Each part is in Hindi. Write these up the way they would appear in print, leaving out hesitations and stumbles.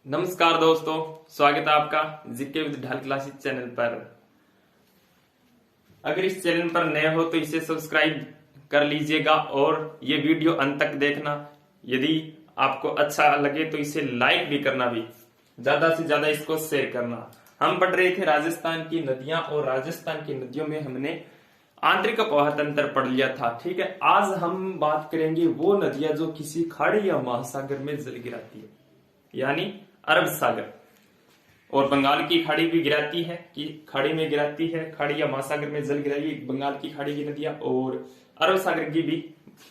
नमस्कार दोस्तों, स्वागत है आपका जीके विद ढाल क्लासेस चैनल पर। अगर इस चैनल पर नए हो तो इसे सब्सक्राइब कर लीजिएगा और ये वीडियो अंत तक देखना। यदि आपको अच्छा लगे तो इसे लाइक भी करना, भी ज्यादा से ज्यादा इसको शेयर करना। हम पढ़ रहे थे राजस्थान की नदियां और राजस्थान की नदियों में हमने आंतरिक प्रवाह तंत्र पढ़ लिया था। ठीक है, आज हम बात करेंगे वो नदियां जो किसी खाड़ी या महासागर में जल गिराती है, यानी अरब सागर और बंगाल की खाड़ी भी गिराती है, कि खाड़ी में गिराती है, खाड़ी या महासागर में जल गिराएगी बंगाल की खाड़ी की नदियां, और अरब सागर की भी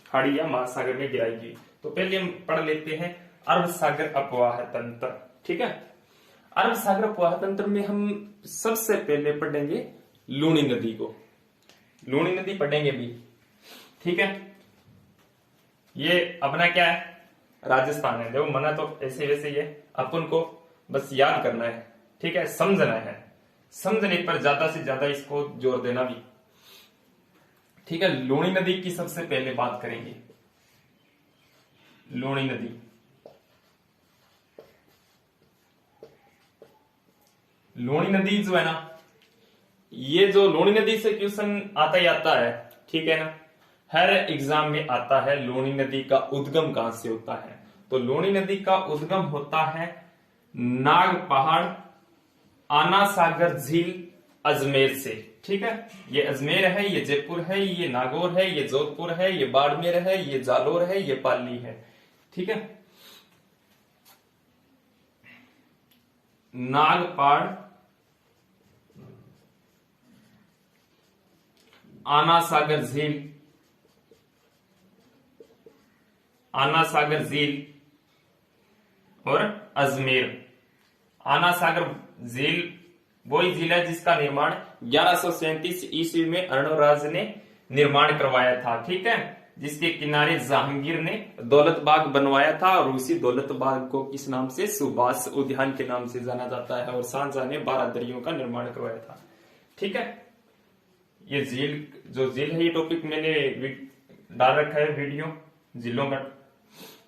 खाड़ी या महासागर में गिराएगी। तो पहले हम पढ़ लेते हैं अरब सागर अपवाह तंत्र। ठीक है, अरब सागर अपवाह तंत्र में हम सबसे पहले पढ़ेंगे लूणी नदी को। लूणी नदी पढ़ेंगे भी। ठीक है, ये अपना क्या है, राजस्थान है। देखो मना तो ऐसे वैसे ही है, अपन को बस याद करना है। ठीक है, समझना है, समझने पर ज्यादा से ज्यादा इसको जोर देना भी। ठीक है, लूणी नदी की सबसे पहले बात करेंगे। लूणी नदी, लूणी नदी जो है ना, ये जो लूणी नदी से क्वेश्चन आता ही आता है। ठीक है ना, हर एग्जाम में आता है लूणी नदी का उद्गम कहां से होता है। तो लूणी नदी का उद्गम होता है नाग पहाड़, आना सागर झील, अजमेर से। ठीक है, ये अजमेर है, ये जयपुर है, ये नागौर है, ये जोधपुर है, ये बाड़मेर है, ये जालोर है, ये पाली है। ठीक है, नागपाड़, आना सागर झील, आना सागर झील और अजमेर। आना सागर झील वही झील है जिसका निर्माण 1137 ईस्वी में अर्णोराज ने निर्माण करवाया था। ठीक है, जिसके किनारे जहांगीर ने दौलत बाग बनवाया था, और उसी दौलत बाग को किस नाम से, सुभाष उद्यान के नाम से जाना जाता है। और शाहजहां ने 12 दरियों का निर्माण करवाया था। ठीक है, ये झील जो झील है, ये टॉपिक मैंने डाल रखा है वीडियो झीलों का।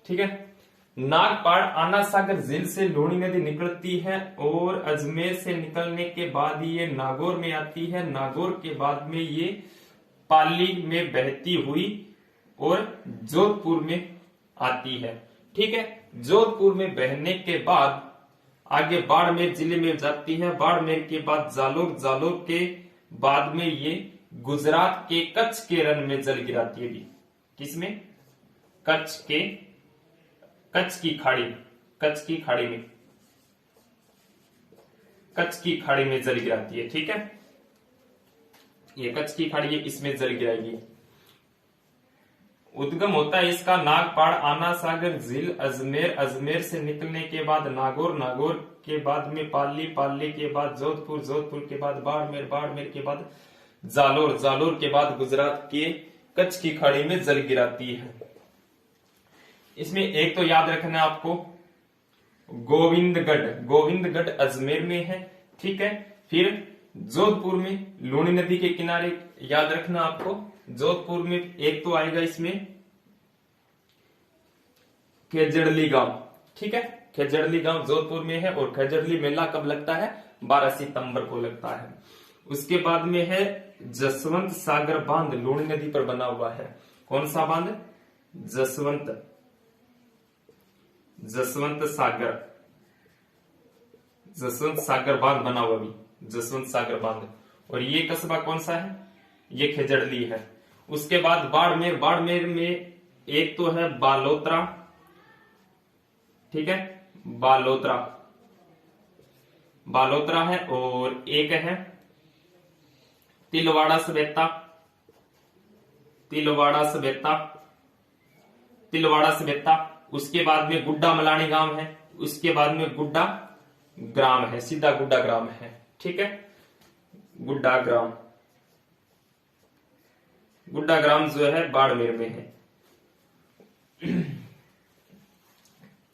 ठीक है, नागपाड़ आना सागर झील से लूणी नदी निकलती है और अजमेर से निकलने के बाद ये नागौर में आती है। नागौर के बाद में ये पाली में बहती हुई और जोधपुर में आती है। ठीक है, जोधपुर में बहने के बाद आगे बाड़मेर जिले में जाती है। बाड़मेर के बाद जालोर, जालोर के बाद में ये गुजरात के कच्छ के रण में जल गिराती है। किसमें, कच्छ की खाड़ी, कच्छ की खाड़ी में, कच्छ की खाड़ी में जल गिराती है। ठीक है, ये कच्छ की खाड़ी है, इसमें जल गिराएगी। उद्गम होता है इसका नागपाड़, आना सागर झील, अजमेर, अजमेर से निकलने के बाद नागौर, नागौर के बाद में पाली, पाली के बाद जोधपुर, जोधपुर के बाद बाड़मेर, बाड़मेर के बाद जालोर, जालोर के बाद गुजरात के कच्छ की खाड़ी में जल गिराती है। इसमें एक तो याद रखना आपको, गोविंदगढ़, गोविंदगढ़ अजमेर में है। ठीक है, फिर जोधपुर में लूणी नदी के किनारे याद रखना आपको, जोधपुर में एक तो आएगा इसमें खेजड़ली गांव। ठीक है, खेजड़ली गांव जोधपुर में है, और खेजड़ली मेला कब लगता है, 12 सितंबर को लगता है। उसके बाद में है जसवंत सागर बांध, लूणी नदी पर बना हुआ है। कौन सा बांध, जसवंत सागर, जसवंत सागर बांध बना हुआ भी, जसवंत सागर बांध। और ये कस्बा कौन सा है, ये खेजड़ली है। उसके बाद बाड़मेर, बाड़मेर में एक तो है बालोतरा। ठीक है, बालोतरा, बालोतरा है, और एक है तिलवाड़ा सवेता, तिलवाड़ा सवेता, तिलवाड़ा सवेता। उसके बाद में गुड्डा मलानी गांव है, उसके बाद में गुड्डा ग्राम है, सीधा गुड्डा ग्राम है। ठीक है, गुड्डा ग्राम, गुड्डा ग्राम जो है बाड़मेर में है।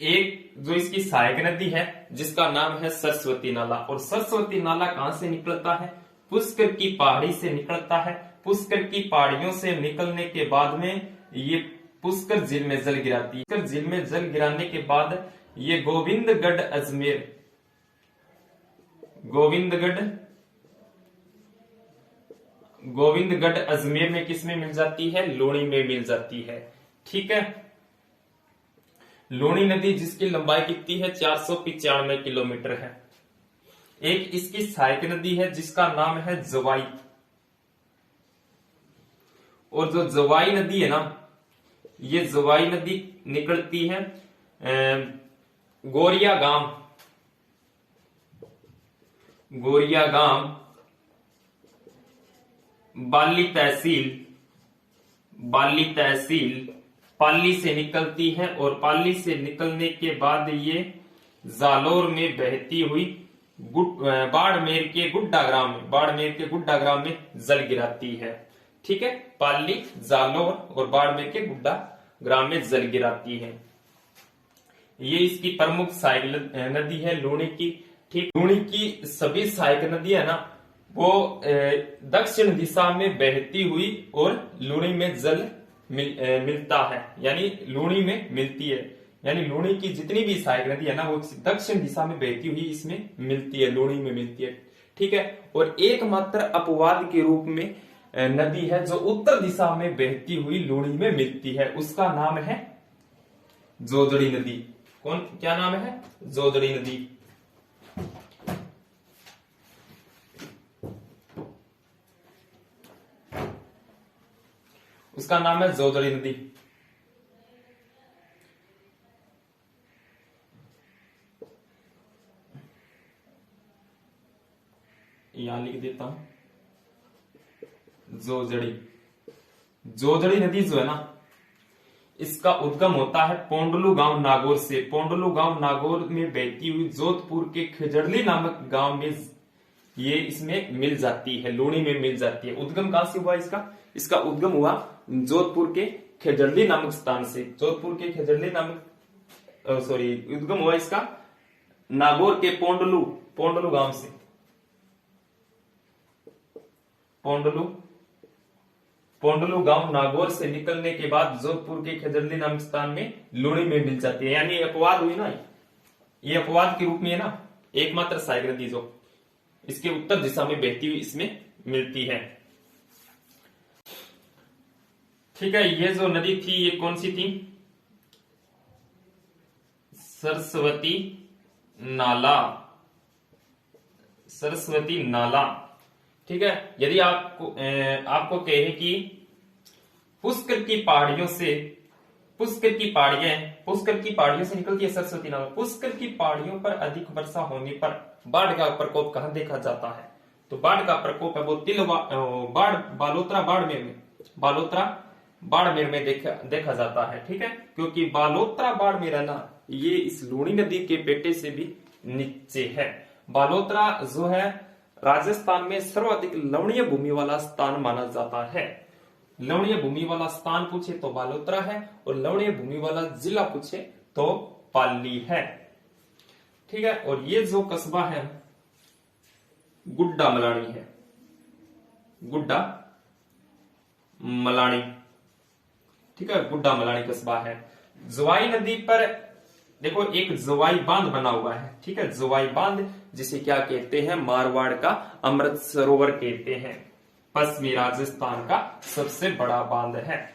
एक जो इसकी सहायक नदी है जिसका नाम है सरस्वती नाला, और सरस्वती नाला कहां से निकलता है, पुष्कर की पहाड़ी से निकलता है। पुष्कर की पहाड़ियों से निकलने के बाद में ये पुष्कर झील में जल गिराती है। पुष्कर झील में जल गिराने के बाद ये गोविंदगढ़ अजमेर में किस में मिल जाती है? लूणी में मिल जाती है। ठीक है, लूणी नदी जिसकी लंबाई कितनी है? 495 किलोमीटर है। एक इसकी सहायक नदी है जिसका नाम है जवाई, और जो जवाई नदी है ना, ये जवाई नदी निकलती है गोरिया गांव बाली तहसील पाली से निकलती है, और पाली से निकलने के बाद ये जालोर में बहती हुई बाड़मेर के गुड्डा ग्राम में जल गिराती है। ठीक है, पाली, जालोर और बाड़मेर के गुड्डा ग्राम में जल गिराती है। ये इसकी प्रमुख सहायक नदी है लूणी की। ठीक, लूणी की सभी सहायक नदियां ना वो दक्षिण दिशा में बहती हुई और लूणी में जल मिलता है, यानी लूणी में मिलती है। यानी लूणी की जितनी भी सहायक नदी है ना वो दक्षिण दिशा में बहती हुई इसमें मिलती है, लूणी में मिलती है। ठीक है, और एकमात्र अपवाद के रूप में नदी है जो उत्तर दिशा में बहती हुई लूणी में मिलती है, उसका नाम है जोजड़ी नदी। क्या नाम है? जोजड़ी नदी। उसका नाम है जोजड़ी नदी। यहां लिख देता हूं, जोजड़ी नदी जो है ना, इसका उद्गम होता है पोंडलू गांव नागौर से। पोंडलू गांव नागौर में बहती हुई जोधपुर के खिजड़ली नामक गांव में ये इसमें मिल जाती है, लूणी में मिल जाती है। उद्गम कहां से हुआ इसका उद्गम हुआ जोधपुर के खिजड़ली नामक स्थान से। उद्गम हुआ इसका नागौर के पोंडलू गांव से। पोंडलू गांव नागौर से निकलने के बाद जोधपुर के खिजड़ली नामक स्थान में लूणी में मिल जाती है। यानी अपवाद हुई ना, ये अपवाद के रूप में है ना, एकमात्र सहायक नदी जो इसके उत्तर दिशा में बहती हुई इसमें मिलती है। ठीक है, ये जो नदी थी ये कौन सी थी? सरस्वती नाला। ठीक है, यदि आपको कहे कि पुष्कर की पहाड़ियों से निकलती है सरस्वती नाला। पुष्कर की पहाड़ियों पर अधिक वर्षा होने पर बाढ़ का प्रकोप कहां देखा जाता है? तो बाढ़ का प्रकोप है वो बालोतरा बाड़मेर में देखा जाता है। ठीक है, क्योंकि बालोतरा बाड़मेर है ना, ये इस लूणी नदी के पेटे से भी नीचे है। बालोतरा जो है राजस्थान में सर्वाधिक लवणीय भूमि वाला स्थान माना जाता है। लवणीय भूमि वाला स्थान पूछे तो बालोतरा है, और लवणीय भूमि वाला जिला पूछे तो पाली है। ठीक है, और ये जो कस्बा है गुड्डा मलानी है, गुड्डा मलानी। ठीक है, गुड्डा मलानी कस्बा है। जवाई नदी पर देखो एक जवाई बांध बना हुआ है। ठीक है, जवाई बांध जिसे क्या कहते हैं? मारवाड़ का अमृत सरोवर कहते हैं। पश्चिमी राजस्थान का सबसे बड़ा बांध है।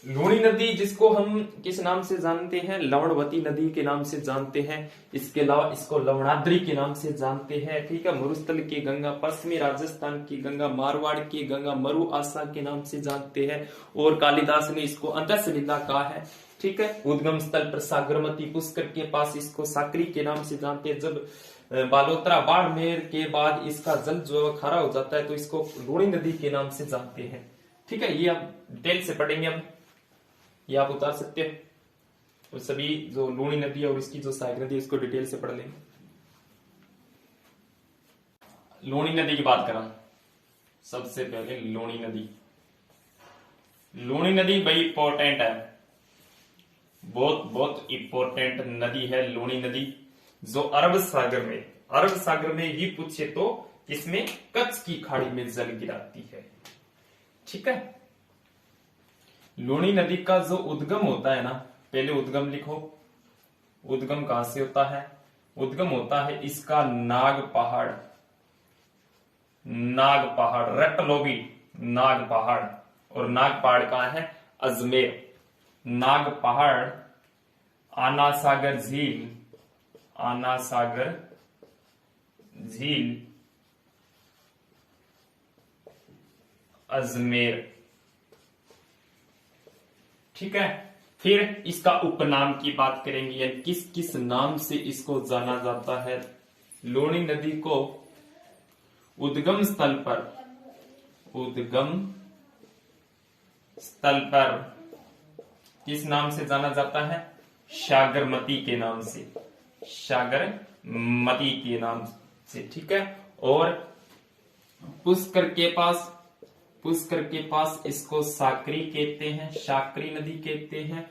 लूणी नदी जिसको हम किस नाम से जानते हैं? लवणवती नदी के नाम से जानते हैं। इसके अलावा इसको लवणाद्री के नाम से जानते हैं। ठीक है, मरुस्थल की गंगा, पश्चिमी राजस्थान की गंगा, मारवाड़ की गंगा मरु आशा के नाम से जानते हैं, और कालिदास ने इसको अंतसलीला कहा है। ठीक है, उद्गम स्थल पर सागरमती पुष्कर के पास इसको साकरी के नाम से जानते हैं। जब बालोतरा बाड़मेर के बाद इसका जल जो खारा हो जाता है तो इसको लूणी नदी के नाम से जानते हैं। ठीक है, ये आप डिटेल से पढ़ेंगे, अब ये आप उतार सकते हैं, और सभी जो लूणी नदी है और इसकी जो सहायक नदी है इसको डिटेल से पढ़ लेंगे। लूणी नदी की बात करा, सबसे पहले लूणी नदी भाई इंपॉर्टेंट है, बहुत इंपॉर्टेंट नदी है लूणी नदी, जो अरब सागर में ही पूछे तो इसमें कच्छ की खाड़ी में जल गिराती है। ठीक है, लूणी नदी का जो उद्गम होता है ना, पहले उद्गम लिखो। उद्गम कहां से होता है? उद्गम होता है इसका नाग पहाड़, नाग पहाड़, रट लो भी, नाग पहाड़। और नाग पहाड़ कहां है? अजमेर। नाग पहाड़, आना सागर झील, आना सागर झील, अजमेर। ठीक है। फिर इसका उपनाम की बात करेंगे, यानी किस किस नाम से इसको जाना जाता है। लूणी नदी को उद्गम स्थल पर, उद्गम स्थल पर किस नाम से जाना जाता है? सागरमती के नाम से, सागरमती के नाम से। ठीक है। और पुष्कर के पास, पुष्कर के पास इसको साकरी कहते हैं, साकरी नदी कहते हैं।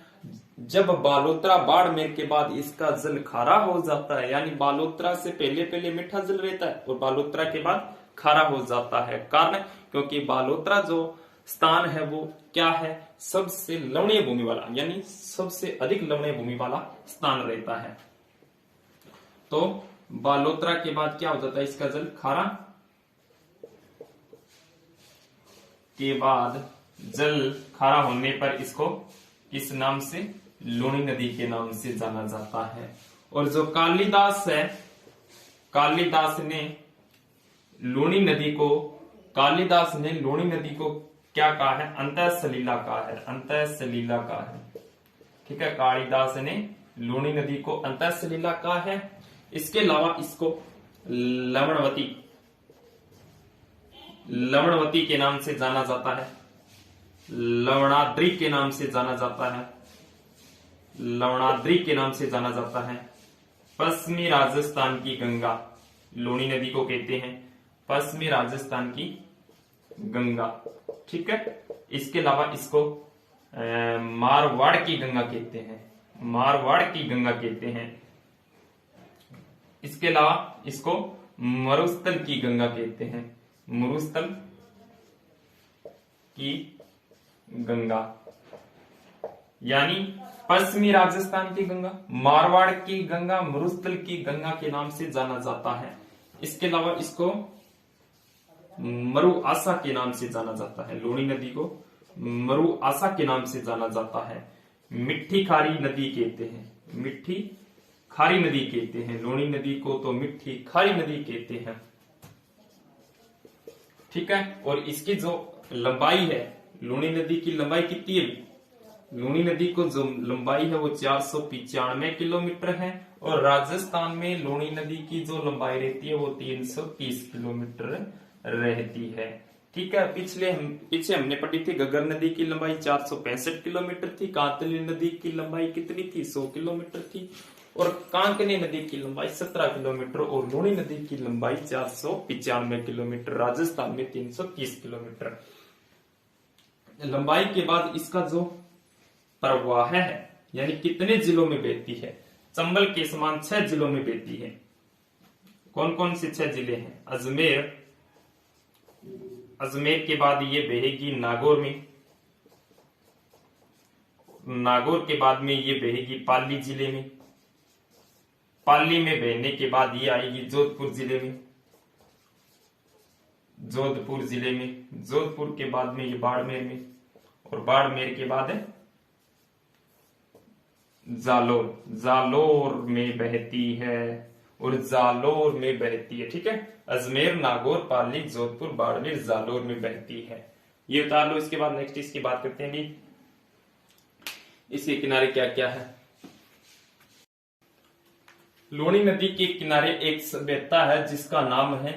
जब बालोतरा बाड़मेर के बाद इसका जल खारा हो जाता है, यानी बालोतरा से पहले पहले मीठा जल रहता है और बालोतरा के बाद खारा हो जाता है। कारण क्योंकि बालोतरा जो स्थान है वो क्या है? सबसे लवणीय भूमि वाला, यानी सबसे अधिक लवणीय भूमि वाला स्थान रहता है। तो बालोतरा के बाद क्या हो जाता है? इसका जल खारा के बाद जल खारा होने पर इसको किस नाम से? लूणी नदी के नाम से जाना जाता है। और जो कालिदास है, कालिदास ने लूणी नदी को, कालिदास ने लूणी नदी को क्या कहा है? अंतः सलीला कहा है, अंतः सलीला कहा है। ठीक है। कालिदास ने लूणी नदी को अंतः सलीला कहा है। इसके अलावा इसको लवणवती, लवणवती के नाम से जाना जाता है, लवणाद्री के नाम से जाना जाता है, लवणाद्री के नाम से जाना जाता है। पश्चिमी राजस्थान की गंगा, लूणी नदी को कहते हैं पश्चिमी राजस्थान की गंगा। ठीक है। इसके अलावा इसको मारवाड़ की गंगा कहते हैं, मारवाड़ की गंगा कहते हैं। इसके अलावा इसको मरुस्थल की गंगा कहते हैं, मरुस्थल की गंगा। यानी पश्चिमी राजस्थान की गंगा, मारवाड़ की गंगा, मरुस्थल की गंगा के नाम से जाना जाता है। इसके अलावा इसको मरु आसा के नाम से जाना जाता है, लूणी नदी को मरु आसा के नाम से जाना जाता है। मिट्टी खारी नदी कहते हैं, मिट्टी खारी नदी कहते हैं लूणी नदी को, तो मिट्टी खारी नदी कहते हैं। ठीक है। और इसकी जो लंबाई है, लूणी नदी की लंबाई कितनी है? लूणी नदी को जो लंबाई है वो 495 किलोमीटर है। और राजस्थान में लूणी नदी की जो लंबाई रहती है वो 330 किलोमीटर रहती है। ठीक है। पीछे हमने पढ़ी थी घग्गर नदी की लंबाई 465 किलोमीटर थी, कांतली नदी की लंबाई कितनी थी? 100 किलोमीटर थी। और कांकनी नदी की लंबाई 17 किलोमीटर और लूणी नदी की लंबाई 495 किलोमीटर, राजस्थान में 330 किलोमीटर। लंबाई के बाद इसका जो प्रवाह है, यानी कितने जिलों में बहती है? चंबल के समान 6 जिलों में बहती है। कौन कौन से 6 जिले हैं? अजमेर, अजमेर के बाद ये बहेगी नागौर में, नागौर के बाद में ये बहेगी पाली जिले में, पाली में बहने के बाद ये आएगी जोधपुर जिले में, जोधपुर जिले में, जोधपुर के बाद में ये बाड़मेर में, और बाड़मेर के बाद है जालोर, जालोर में बहती है, और जालोर में बहती है। ठीक है। अजमेर, नागौर, पाली, जोधपुर, बाड़मेर, जालोर में बहती है। ये उतार लो। इसके बाद नेक्स्ट इसकी बात करते हैं भी, इसके किनारे क्या क्या है। लूणी नदी के किनारे एक सभ्यता है जिसका नाम है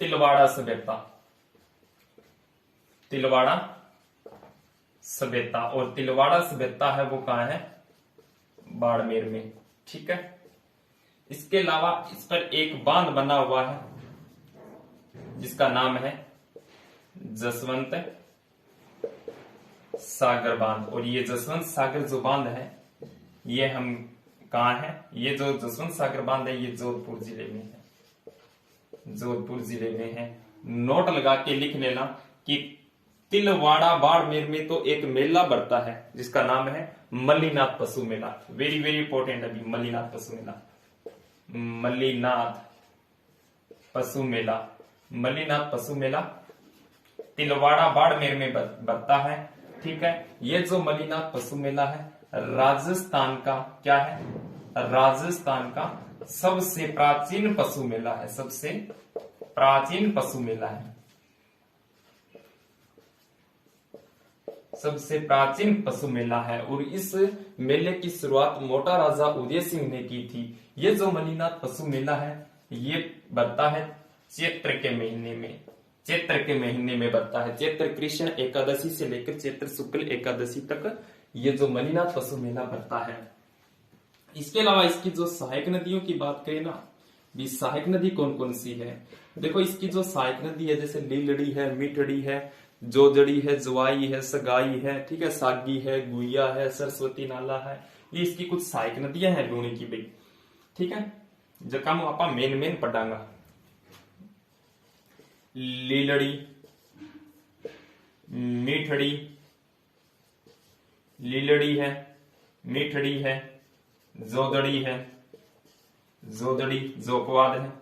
तिलवाड़ा सभ्यता, तिलवाड़ा सभ्यता। और तिलवाड़ा सभ्यता है वो कहां है? बाड़मेर में। ठीक है। इसके अलावा इस पर एक बांध बना हुआ है जिसका नाम है जसवंत सागर बांध। और ये जसवंत सागर जो बांध है ये हम कहां है? ये जो जसवंत सागर बांध है ये जोधपुर जिले में है, जोधपुर जिले में है। नोट लगा के लिख लेना, कि तिलवाड़ा बाड़मेर में तो एक मेला बढ़ता है जिसका नाम है मल्लीनाथ पशु मेला। वेरी वेरी इंपॉर्टेंट अभी मल्लीनाथ पशु मेला, मल्लीनाथ पशु मेला, मल्लीनाथ पशु मेला तिलवाड़ा बाड़मेर में बढ़ता है। ठीक है, ये जो मल्लीनाथ पशु मेला है राजस्थान का क्या है, राजस्थान का सबसे प्राचीन पशु मेला है, सबसे प्राचीन पशु मेला है, सबसे प्राचीन पशु मेला है। और इस मेले की शुरुआत मोटा राजा उदय सिंह ने की थी। ये जो मल्लीनाथ पशु मेला है ये बढ़ता है चैत्र के महीने में, चैत्र के महीने में बढ़ता है। चैत्र कृष्ण एकादशी से लेकर चैत्र शुक्ल एकादशी तक ये जो मल्लीनाथ पशु मेला बढ़ता है। इसके अलावा इसकी जो सहायक नदियों की बात करें ना, भी सहायक नदी कौन कौन सी है, देखो इसकी जो सहायक नदी है जैसे लीलड़ी है, मीठड़ी है, जोजड़ी है, जुआई है, सगाई है, ठीक है, सागी है, गुइया है, सरस्वती नाला है, ये इसकी कुछ सहायक नदियां हैं लूणी की भाई। ठीक है, जका आप मेन मेन पढ़ांगा, लीलड़ी, मीठड़ी, लीलड़ी है, मीठड़ी है, जोदड़ी है, जोदड़ी जोकवाद है,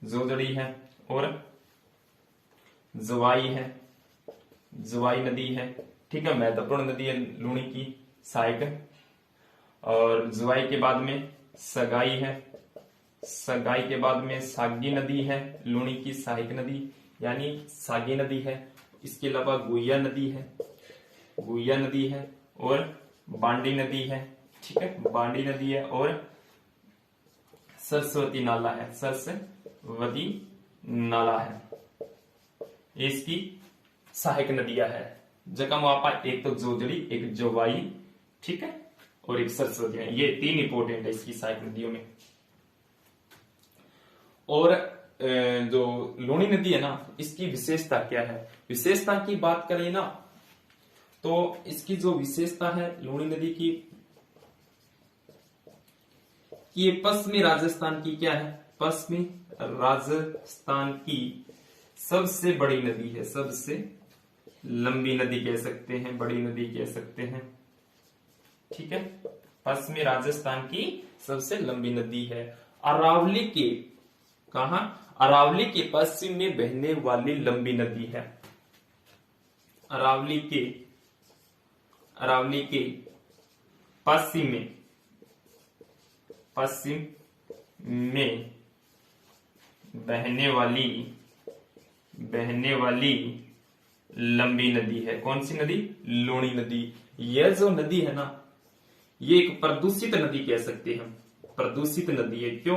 जोदड़ी है, और जुआई है, जुआई नदी है। ठीक है, महत्वपूर्ण नदी है लूणी की सहायक। और जुआई के बाद में सगाई है, सगाई के बाद में सागी नदी है लूणी की सहायक नदी यानी सागी नदी है। इसके अलावा गुइया नदी है, गुइया नदी है, और बांडी नदी है। ठीक है, बांडी नदी है, और सरस्वती नाला है, सरस्वती नाला है, इसकी सहायक नदियां है। जगह आपा एक तो जोजड़ी, एक जोवाई, ठीक है, और एक सरस्वती है। ये तीन इंपोर्टेंट है इसकी सहायक नदियों में। और जो लूणी नदी है ना, इसकी विशेषता क्या है, विशेषता की बात करें ना तो इसकी जो विशेषता है लूणी नदी की, ये पश्चिमी राजस्थान की क्या है, पश्चिमी राजस्थान की सबसे बड़ी नदी है, सबसे लंबी नदी कह सकते हैं, बड़ी नदी कह सकते हैं। ठीक है, पश्चिमी राजस्थान की सबसे लंबी नदी है। अरावली के कहा, अरावली के पश्चिम में बहने वाली लंबी नदी है। अरावली के पश्चिम में बहने वाली लंबी नदी है। कौन सी नदी, लूणी नदी। यह जो नदी है ना, ये एक प्रदूषित नदी कह सकते हैं हम, प्रदूषित नदी है। क्यों,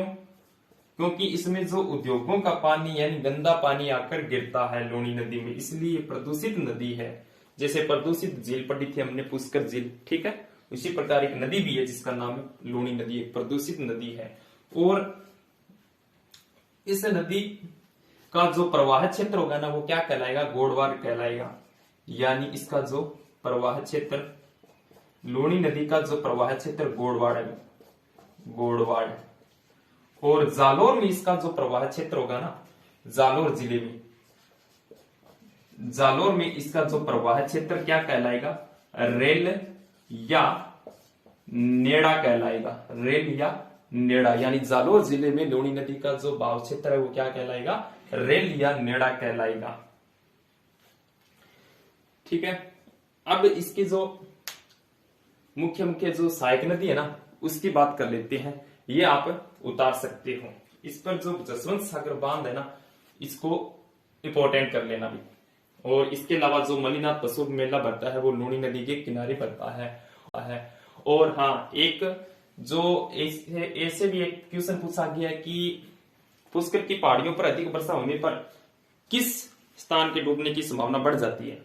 क्योंकि इसमें जो उद्योगों का पानी यानी गंदा पानी आकर गिरता है लूणी नदी में, इसलिए प्रदूषित नदी है। जैसे प्रदूषित झील पढ़ी थी हमने, पुष्कर झील, ठीक है, उसी प्रकार एक नदी भी है जिसका नाम है लूणी नदी, एक प्रदूषित नदी है। और इस नदी का जो प्रवाह क्षेत्र होगा ना वो क्या कहलाएगा, गोडवाड़ कहलाएगा। यानी इसका जो प्रवाह क्षेत्र, लूणी नदी का जो प्रवाह क्षेत्र गोडवाड़ है, गोडवाड़। और जालोर में इसका जो प्रवाह क्षेत्र होगा ना, जालोर जिले में, जालोर में इसका जो प्रवाह क्षेत्र क्या कहलाएगा, रेल या नेड़ा कहलाएगा, रेल या नेड़ा। यानी जालोर जिले में लूणी नदी का जो बहाव क्षेत्र है वो क्या कहलाएगा, रेल या नेड़ा कहलाएगा। ठीक है, अब इसकी जो मुख्य जो सहायक नदी है ना उसकी बात कर लेते हैं। ये आप उतार सकते हो। इस पर जो जसवंत सागर बांध है ना, इसको इंपोर्टेंट कर लेना भी। और इसके अलावा जो मल्लीनाथ पशु मेला बढ़ता है वो लूणी नदी के किनारे बढ़ता है। और हाँ, एक जो ऐसे भी एक क्वेश्चन पूछा गया है कि पुष्कर की पहाड़ियों पर अधिक वर्षा होने पर किस स्थान के डूबने की संभावना बढ़ जाती है,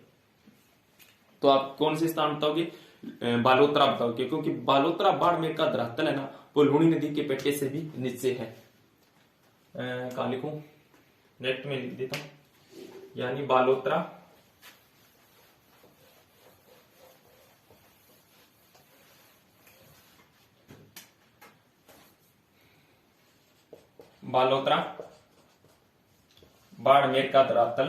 तो आप कौन से स्थान बताओगे, बालोतरा बताओगे। क्योंकि बालोतरा बाड़मेर का धरातल है ना वो लूणी नदी के पेटे से भी नीचे है। कहा लिखूं, नेट में लिख देता हूं, यानी बालोतरा बाड़मेर का धरातल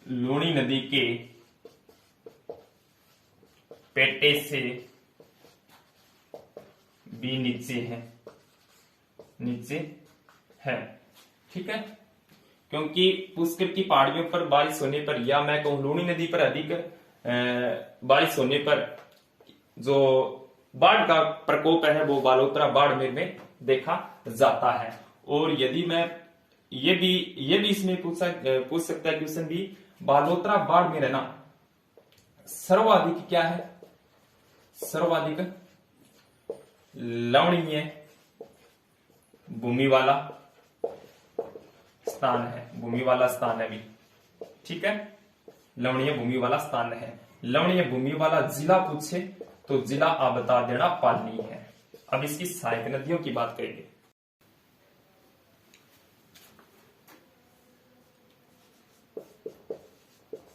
लूणी नदी के पेटे से भी नीचे है। ठीक है, क्योंकि पुष्कर की पहाड़ियों पर बारिश होने पर, या मैं कहूं लूणी नदी पर अधिक बारिश होने पर जो बाढ़ का प्रकोप है वो बालोतरा बाड़मेर में देखा जाता है। और यदि मैं ये भी इसमें पूछ सकता है क्वेश्चन भी, बालोतरा बाड़मेर है ना, सर्वाधिक क्या है? सर्वाधिक लवणीय भूमि वाला स्थान है, भूमि वाला स्थान है भी। ठीक है, लवणीय भूमि वाला स्थान है। लवणीय भूमि वाला जिला पूछे तो जिला आप बता देना पाली है। अब इसकी सहायक नदियों की बात करेंगे।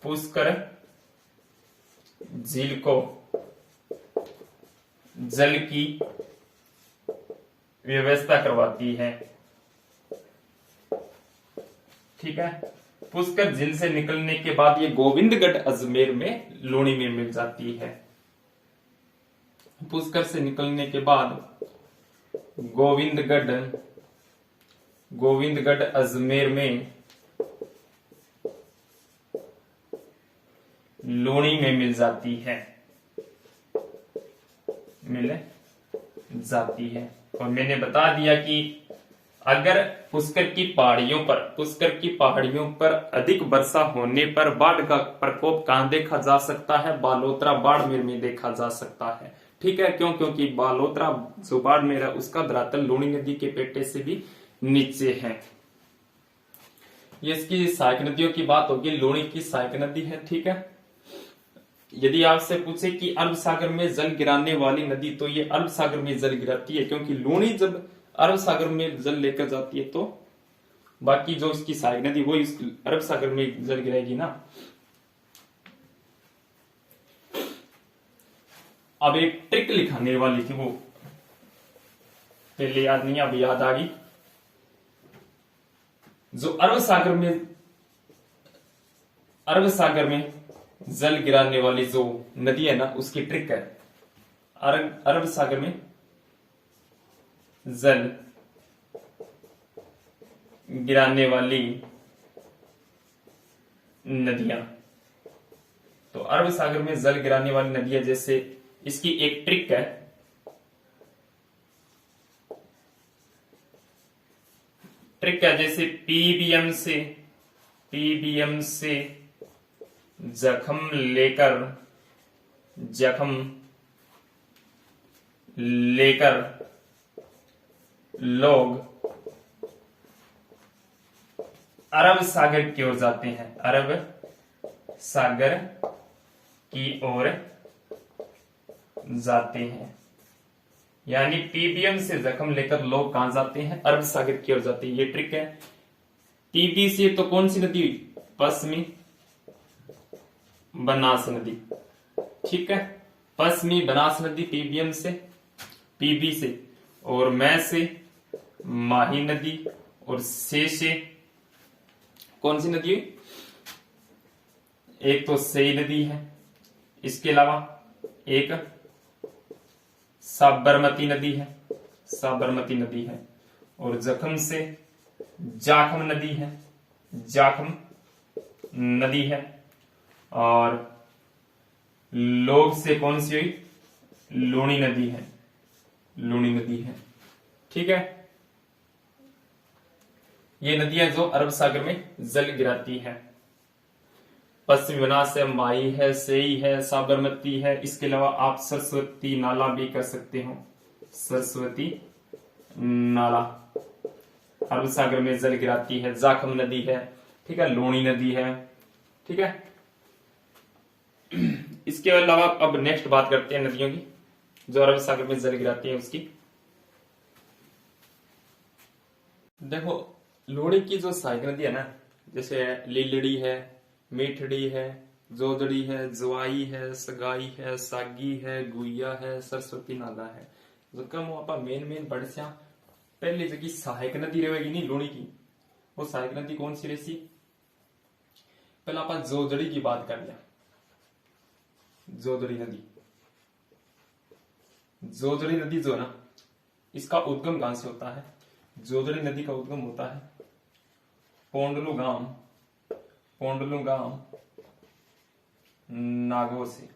पुष्कर झील को जल की व्यवस्था करवाती है। ठीक है, पुष्कर झील से निकलने के बाद ये गोविंदगढ़ अजमेर में लूणी में मिल जाती है। पुष्कर से निकलने के बाद गोविंदगढ़ अजमेर में लूणी में मिल जाती है। और मैंने बता दिया कि अगर पुष्कर की पहाड़ियों पर अधिक वर्षा होने पर बाढ़ का प्रकोप कहां देखा जा सकता है? बालोतरा बाड़मेर में देखा जा सकता है। ठीक है, क्यों? क्योंकि बालोतरा जो बाड़मेर है उसका धरातल लूणी नदी के पेटे से भी नीचे है। ये इसकी सहायक नदियों की बात होगी। लूणी की सहायक नदी है। ठीक है, यदि आपसे पूछे कि अरब सागर में जल गिराने वाली नदी, तो ये अरब सागर में जल गिराती है, क्योंकि लूणी जब अरब सागर में जल लेकर जाती है तो बाकी जो इसकी सहायक नदी वो इस अरब सागर में जल गिराएगी ना। अब एक ट्रिक लिखाने वाली थी, वो पहले याद नहीं, अब याद आ गई। जो अरब सागर में जल गिराने वाली जो नदी है ना, उसकी ट्रिक है अरब सागर में जल गिराने वाली नदियां। तो अरब सागर में जल गिराने वाली नदियां, जैसे इसकी एक ट्रिक है जैसे पीबीएम से जख्म लेकर लोग अरब सागर की ओर जाते हैं। अरब सागर की ओर जाते हैं, यानी पीबीएम से जख्म लेकर लोग कहां जाते हैं? अरब सागर की ओर जाते हैं। ये ट्रिक है। पीबी से तो कौन सी नदी? पश्चिमी बनास नदी। ठीक है, पश्चिमी बनास नदी पीबीएम से, पीबी से, और मैं से माही नदी, और से कौन सी नदी? एक तो सई नदी है, इसके अलावा एक साबरमती नदी है, और जख्म से जाखम नदी है, और लोग से कौन सी हुई? लूणी नदी है। ठीक है, ये नदियां जो अरब सागर में जल गिराती है। पश्चिमी बनास है, माही है, सेई है, साबरमती है। इसके अलावा आप सरस्वती नाला भी कर सकते हो। सरस्वती नाला अरब सागर में जल गिराती है। जाखम नदी है। ठीक है, लूणी नदी है। ठीक है, इसके अलावा अब नेक्स्ट बात करते हैं नदियों की जो अरब सागर में जल गिराती है उसकी। देखो, लूणी की जो सहायक नदी है ना, जैसे लीलड़ी है, मीठड़ी है, जोदड़ी है, जवाई है, सगाई है, सागी है, गुइया है, सरस्वती नाला है। जो कम आप मेन बढ़िया पहली जगह सहायक नदी रहेगी नहीं लूणी की, वो सहायक नदी कौन सी रहेगी? पहले आप जोजड़ी की बात कर लिया। जोजड़ी नदी, जोजड़ी नदी जो है ना, इसका उद्गम कहां से होता है? जोजड़ी नदी का उद्गम होता है पोंडलू गांव नागौर से।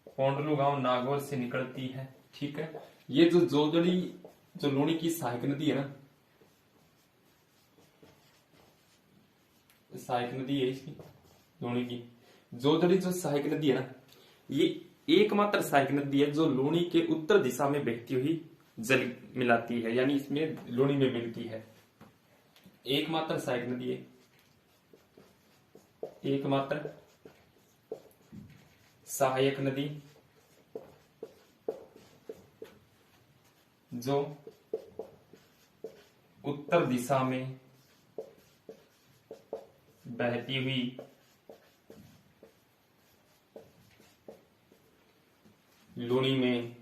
पोंडलू गांव नागौर से निकलती है। ठीक है, ये जो जोजड़ी, जो लूणी की सहायक नदी है ना, सहायक नदी है इसकी, लूणी की जोजड़ी जो सहायक नदी है ना, ये एकमात्र सहायक नदी है जो लूणी के उत्तर दिशा में बहती हुई जल मिलाती है, यानी इसमें लूणी में मिलती है। एकमात्र सहायक नदी है, एकमात्र सहायक नदी जो उत्तर दिशा में बहती हुई लूणी में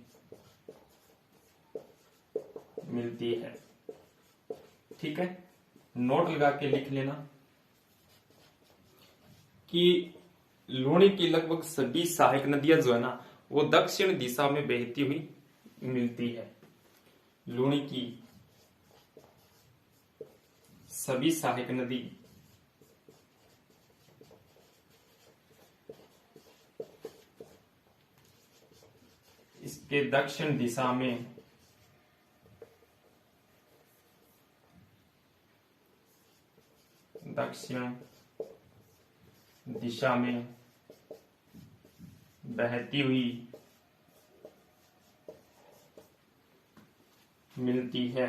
मिलती है। ठीक है, नोट लगा के लिख लेना कि लूणी की लगभग सभी सहायक नदियां जो है ना, वो दक्षिण दिशा में बहती हुई मिलती है। लूणी की सभी सहायक नदी इसके दक्षिण दिशा में बहती हुई मिलती है।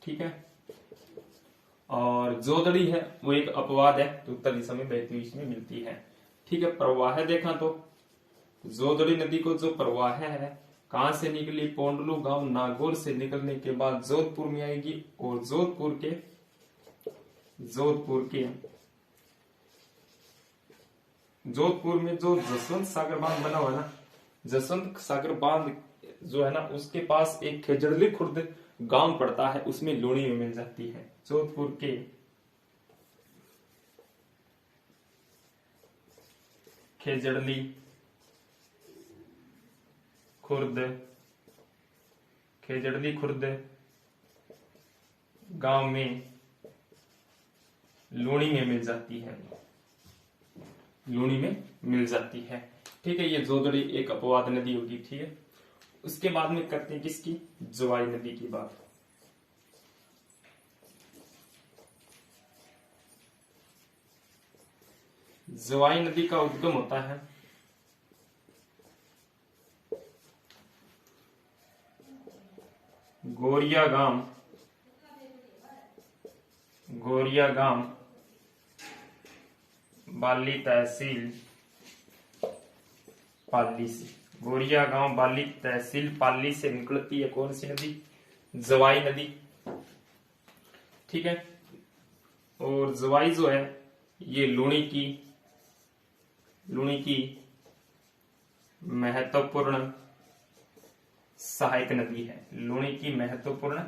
ठीक है, और जोजड़ी है वो एक अपवाद है, तो उत्तर दिशा में बहती हुई इसमें मिलती है। ठीक है, प्रवाह देखा तो जोजड़ी नदी को जो प्रवाह है कहां से निकली? पोंडलू गांव नागौर से निकलने के बाद जोधपुर में आएगी, और जोधपुर में जो जसवंत सागर बांध बना हुआ है ना, जसवंत सागर बांध जो है ना, उसके पास एक खेजड़ली खुर्द गांव पड़ता है, उसमें लूणी में मिल जाती है। जोधपुर के खेजड़ली खुर्द गांव में लूणी में मिल जाती है, लूणी में मिल जाती है। ठीक है, ये जोजड़ी एक अपवाद नदी होगी। ठीक है, उसके बाद में करते हैं किसकी? जोवाई नदी की बात। जोवाई नदी का उद्गम होता है गोरिया गांव बाली तहसील पाली से। गोरिया गांव बाली तहसील पाली से निकलती है कौन सी नदी? जवाई नदी। ठीक है, और जवाई जो है ये लूणी की महत्वपूर्ण सहायक नदी है। लूणी की महत्वपूर्ण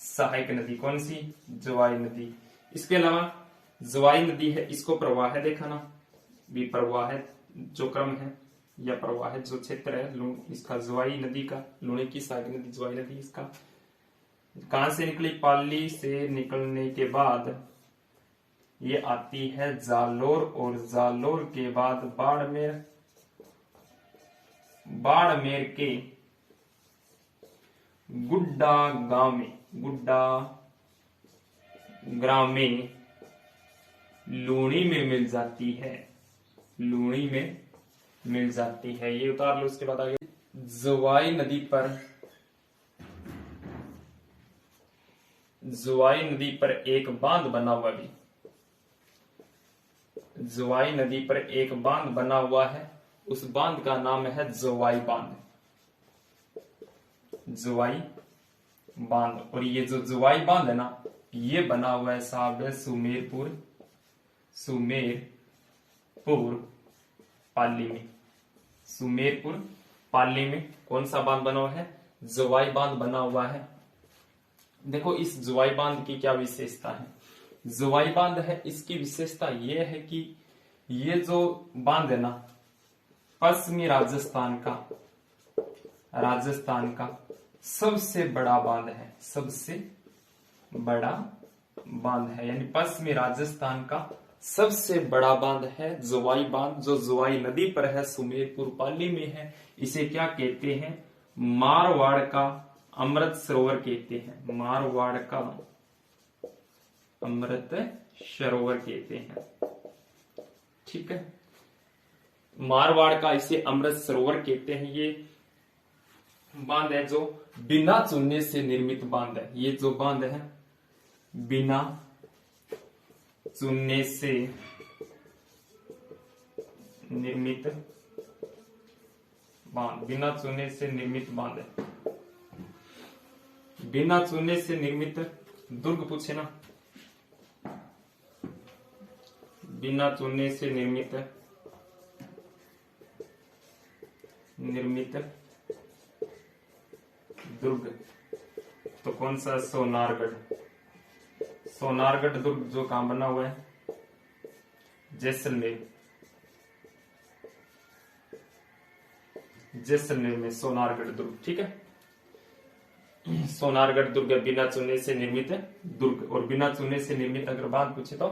सहायक नदी कौन सी? जवाई नदी। इसके अलावा जवाई नदी है, इसको प्रवाह देखा ना, भी प्रवाह जो क्रम है या प्रवाह जो क्षेत्र है इसका जवाई नदी का, लूणी की सहायक नदी जवाई नदी, इसका कहां से निकली? पाली से निकलने के बाद ये आती है जालोर, और जालोर के बाद बाड़मेर के गुड्डा ग्राम में लूणी में मिल जाती है। लूणी में मिल जाती है, ये उतार लो। उसके बाद आगे जवाई नदी पर एक बांध बना हुआ भी, जवाई नदी पर एक बांध बना हुआ है, उस बांध का नाम है जवाई बांध। जवाई बांध, और ये जो जवाई बांध है ना, ये बना हुआ है साहब सुमेरपुर पाली में। सुमेरपुर पाली में कौन सा बांध बना हुआ है? जवाई बांध बना हुआ है। देखो इस जवाई बांध की क्या विशेषता है? जोवाई बांध है, इसकी विशेषता यह है कि ये जो बांध है ना, पश्चिमी राजस्थान का सबसे बड़ा बांध है, सबसे बड़ा बांध है, यानी पश्चिमी राजस्थान का सबसे बड़ा बांध है जोवाई बांध, जो जोवाई नदी पर है, सुमेरपुर पाली में है। इसे क्या कहते हैं? मारवाड़ का अमृत सरोवर कहते हैं, मारवाड़ का अमृत सरोवर कहते हैं। ठीक है, मारवाड़ का इसे अमृत सरोवर कहते हैं। ये बांध है जो बिना चूने से निर्मित बांध है। ये जो बांध है बिना चूने से निर्मित बांध, बिना चूने से निर्मित बांध है। बिना चूने से निर्मित दुर्ग पूछे ना, बिना चूने से निर्मित दुर्ग तो कौन सा? सोनारगढ़। सोनारगढ़ दुर्ग जो कहां बना हुआ है? जैसलमेर, जैसलमेर में सोनारगढ़ दुर्ग। ठीक है, सोनारगढ़ दुर्ग बिना चूने से निर्मित दुर्ग। और बिना चूने से निर्मित अगर बांध पूछे तो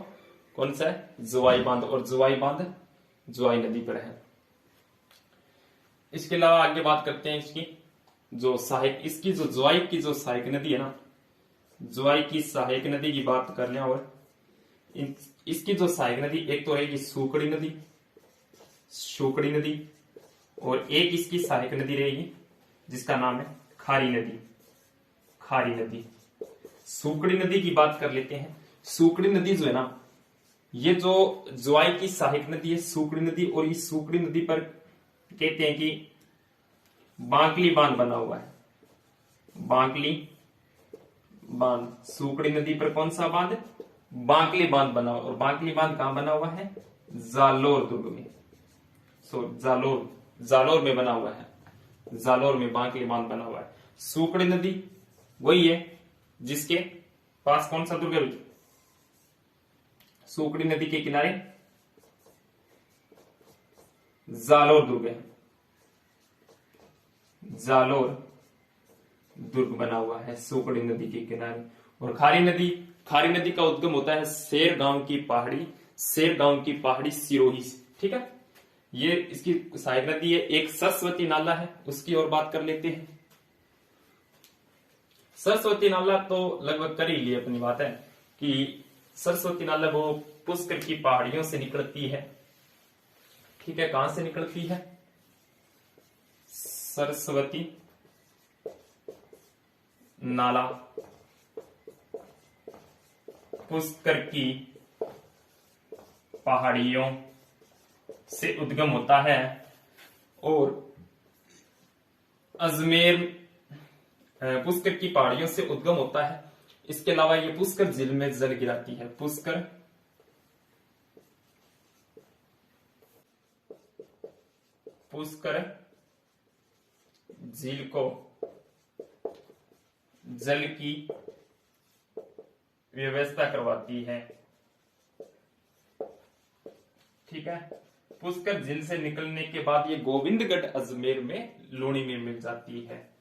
कौन सा है? जोवाई बांध। और जोवाई बांध जोवाई नदी पर है। इसके अलावा आगे बात करते हैं इसकी जो सहायक, इसकी जो जोवाई की जो सहायक नदी है ना, जोवाई की सहायक नदी की बात कर लें। और इसकी जो सहायक नदी एक तो रहेगी सूकड़ी नदी, सूकड़ी नदी, और एक इसकी सहायक नदी रहेगी जिसका नाम है खारी नदी, खारी नदी। सूकड़ी नदी की बात कर लेते हैं। सूकड़ी नदी जो है ना, ये जो जोवाई की सहायक नदी है सूकड़ी नदी, और इस सूकड़ी नदी पर कहते हैं कि बांकली बांध बना हुआ है, बांकली बांध। सूकड़ी नदी पर कौन सा बांध? बांकली बांध बना हुआ। और बांकली बांध कहां बना हुआ है? जालोर दुर्ग में, जालोर में बना हुआ है, जालोर में बांकली बांध बना हुआ है। सूकड़ी नदी वही है जिसके पास कौन सा दुर्ग है? सूकड़ी नदी के किनारे जालोर दुर्ग है, जालोर दुर्ग बना हुआ है सूकड़ी नदी के किनारे। और खारी नदी का उद्गम होता है शेर गांव की पहाड़ी सिरोही से। ठीक है, ये इसकी सहायक नदी है। एक सरस्वती नाला है, उसकी और बात कर लेते हैं। सरस्वती नाला तो लगभग कर ही लिए अपनी बात है कि सरस्वती नाला वो पुष्कर की पहाड़ियों से निकलती है। ठीक है, कहां से निकलती है? सरस्वती नाला पुष्कर की पहाड़ियों से उद्गम होता है और अजमेर पुष्कर की पहाड़ियों से उद्गम होता है। इसके अलावा ये पुष्कर झील में जल गिराती है, पुष्कर झील को जल की व्यवस्था करवाती है। ठीक है, पुष्कर झील से निकलने के बाद ये गोविंदगढ़ अजमेर में लूणी में मिल जाती है।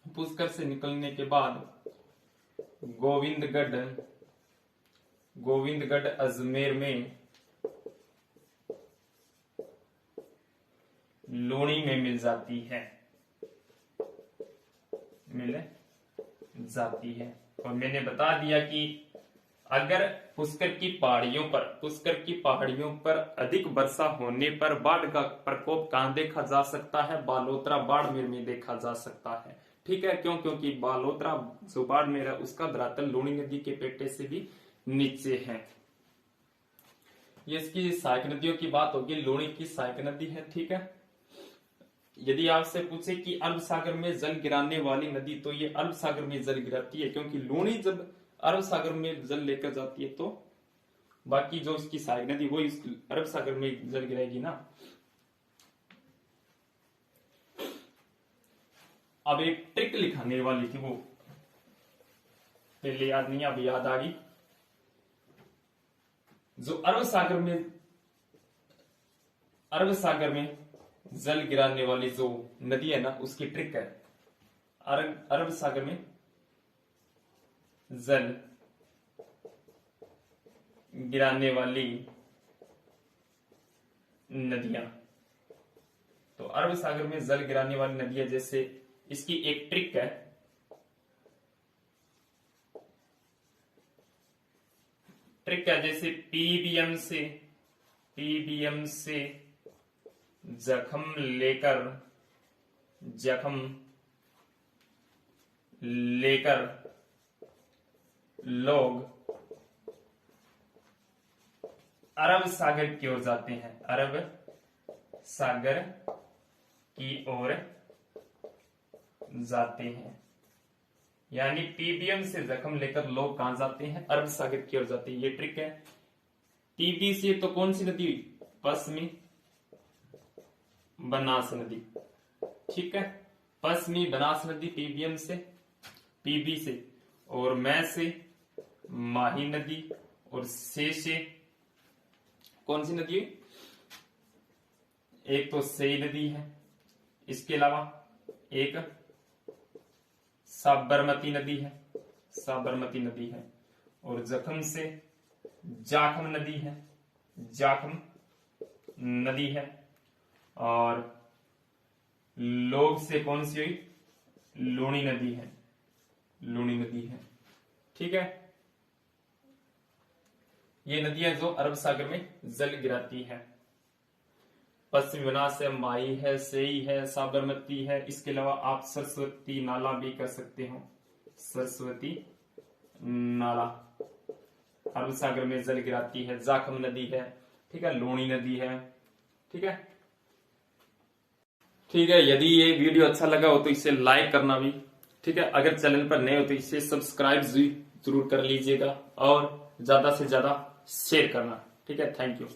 पुष्कर से निकलने के बाद गोविंदगढ़ अजमेर में लूणी में मिल जाती है, और मैंने बता दिया कि अगर पुष्कर की पहाड़ियों पर अधिक वर्षा होने पर बाढ़ का प्रकोप कहां देखा जा सकता है? बालोतरा बाड़मेर में देखा जा सकता है। ठीक है, क्योंकि बालोतरा जो बाड़मेर है उसका धरातल लूणी नदी के पेटे से भी नीचे है। ये इसकी सहायक नदियों की बात होगी, लूणी की सहायक नदी है। ठीक है, यदि आपसे पूछे कि अरब सागर में जल गिराने वाली नदी, तो ये अरब सागर में जल गिराती है, क्योंकि लूणी जब अरब सागर में जल लेकर जाती है तो बाकी जो इसकी सहायक नदी वो अरब सागर में जल गिराएगी ना। अब एक ट्रिक लिखाने वाली थी, वो पहले याद नहीं, अब याद आ गई। जो अरब सागर में जल गिराने वाली जो नदी है ना, उसकी ट्रिक है। अरब सागर में जल गिराने वाली नदियां, तो अरब सागर में जल गिराने वाली नदियां, जैसे इसकी एक ट्रिक है। जैसे पीबीएम से जख्म लेकर लोग अरब सागर की ओर जाते हैं। अरब सागर की ओर जाते हैं, यानी पीबीएम से जख्म लेकर लोग कहां जाते हैं? अरब सागर की ओर जाते हैं। ये ट्रिक है। पीबी से तो कौन सी नदी? पश्चिमी बनास नदी। ठीक है, पश्चिमी बनास नदी पीबीएम से, पीबी से, और मैं से माही नदी, और से कौन सी नदी है? एक तो सेई नदी है, इसके अलावा एक साबरमती नदी है, और जख्म से जाखम नदी है, और लोग से कौन सी हुई? लूणी नदी है। ठीक है, ये नदियां जो अरब सागर में जल गिराती है। पश्चिमी बनास है, माई है, सेई है, साबरमती है। इसके अलावा आप सरस्वती नाला भी कर सकते हो। सरस्वती नाला अरब सागर में जल गिराती है। जाखम नदी है, ठीक है, लूणी नदी है। ठीक है, यदि ये वीडियो अच्छा लगा हो तो इसे लाइक करना भी, ठीक है। अगर चैनल पर नए हो तो इसे सब्सक्राइब जरूर कर लीजिएगा, और ज्यादा से ज्यादा शेयर करना। ठीक है, थैंक यू।